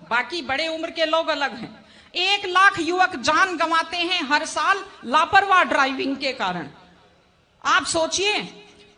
बाकी बड़े उम्र के लोग अलग हैं। 1 लाख युवक जान गंवाते हैं हर साल लापरवाह ड्राइविंग के कारण। आप सोचिए,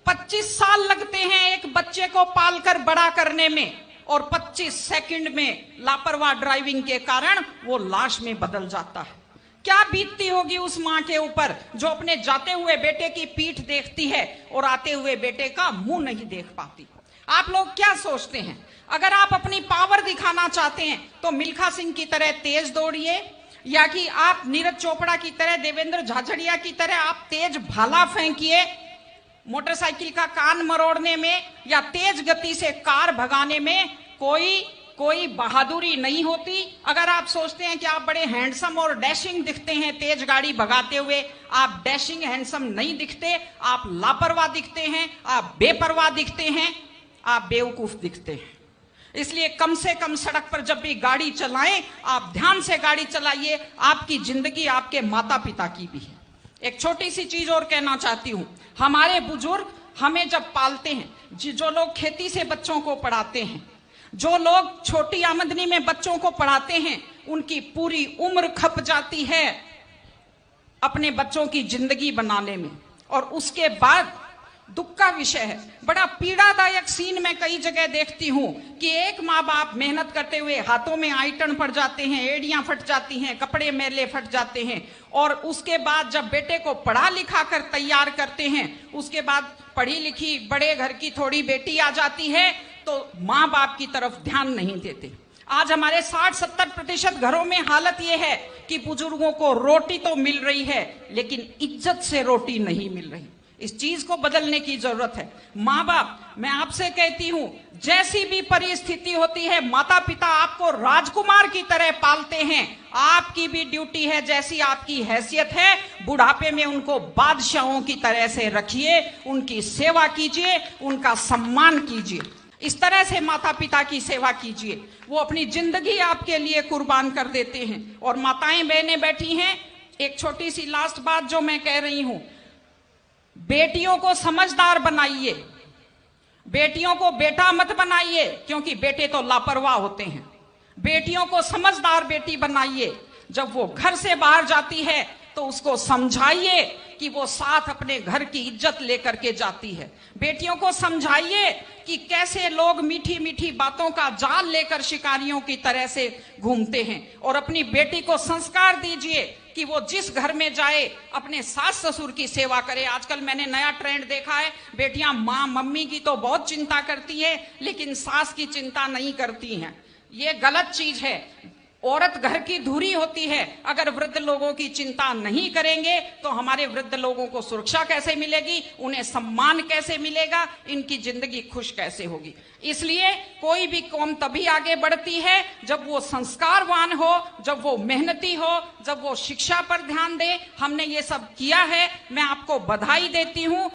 25 साल लगते हैं एक बच्चे को पालकर बड़ा करने में, और 25 सेकंड में लापरवाह ड्राइविंग के कारण वो लाश में बदल जाता है। क्या बीतती होगी उस मां के ऊपर जो अपने जाते हुए बेटे की पीठ देखती है और आते हुए बेटे का मुंह नहीं देख पाती। आप लोग क्या सोचते हैं, अगर आप अपनी पावर दिखाना चाहते हैं तो मिल्खा सिंह की तरह तेज दौड़िए, या कि आप नीरज चोपड़ा की तरह, देवेंद्र झाझड़िया की तरह आप तेज भाला फेंकिए मोटरसाइकिल का कान मरोड़ने में, या तेज गति से कार भगाने में कोई बहादुरी नहीं होती। अगर आप सोचते हैं कि आप बड़े हैंडसम और डैशिंग दिखते हैं तेज गाड़ी भगाते हुए, आप डैशिंग हैंडसम नहीं दिखते, आप लापरवाह दिखते हैं, आप बेपरवाह दिखते हैं, आप बेवकूफ दिखते हैं। इसलिए कम से कम सड़क पर जब भी गाड़ी चलाएं, आप ध्यान से गाड़ी चलाइए। आपकी जिंदगी आपके माता पिता की भी है। एक छोटी सी चीज और कहना चाहती हूं, हमारे बुजुर्ग हमें जब पालते हैं, जो लोग खेती से बच्चों को पढ़ाते हैं, जो लोग छोटी आमदनी में बच्चों को पढ़ाते हैं, उनकी पूरी उम्र खप जाती है अपने बच्चों की जिंदगी बनाने में, और उसके बाद दुख का विषय है, बड़ा पीड़ादायक सीन मैं कई जगह देखती हूं कि एक माँ बाप मेहनत करते हुए हाथों में आइटन पड़ जाते हैं, एड़ियां फट जाती हैं, कपड़े मैले फट जाते हैं, और उसके बाद जब बेटे को पढ़ा लिखा कर तैयार करते हैं, उसके बाद पढ़ी लिखी बड़े घर की थोड़ी बेटी आ जाती है तो माँ बाप की तरफ ध्यान नहीं देते। आज हमारे 60-70% घरों में हालत यह है कि बुजुर्गों को रोटी तो मिल रही है लेकिन इज्जत से रोटी नहीं मिल रही। इस चीज को बदलने की जरूरत है। माँ बाप, मैं आपसे कहती हूं, जैसी भी परिस्थिति होती है, माता पिता आपको राजकुमार की तरह पालते हैं। आपकी भी ड्यूटी है, जैसी आपकी हैसियत है, बुढ़ापे में उनको बादशाहों की तरह से रखिए, उनकी सेवा कीजिए, उनका सम्मान कीजिए। इस तरह से माता पिता की सेवा कीजिए। वो अपनी जिंदगी आपके लिए कुर्बान कर देते हैं। और माताएं बहनें बैठी हैं, एक छोटी सी लास्ट बात जो मैं कह रही हूं, बेटियों को समझदार बनाइए, बेटियों को बेटा मत बनाइए, क्योंकि बेटे तो लापरवाह होते हैं। बेटियों को समझदार बेटी बनाइए। जब वो घर से बाहर जाती है तो उसको समझाइए कि वो साथ अपने घर की इज्जत लेकर के जाती है। बेटियों को समझाइए कि कैसे लोग मीठी मीठी बातों का जाल लेकर शिकारियों की तरह से घूमते हैं, और अपनी बेटी को संस्कार दीजिए कि वो जिस घर में जाए अपने सास ससुर की सेवा करे। आजकल मैंने नया ट्रेंड देखा है, बेटियां माँ मम्मी की तो बहुत चिंता करती है लेकिन सास की चिंता नहीं करती हैं। ये गलत चीज है। औरत घर की धुरी होती है। अगर वृद्ध लोगों की चिंता नहीं करेंगे तो हमारे वृद्ध लोगों को सुरक्षा कैसे मिलेगी, उन्हें सम्मान कैसे मिलेगा, इनकी जिंदगी खुश कैसे होगी। इसलिए कोई भी कौम तभी आगे बढ़ती है जब वो संस्कारवान हो, जब वो मेहनती हो, जब वो शिक्षा पर ध्यान दे। हमने ये सब किया है, मैं आपको बधाई देती हूं।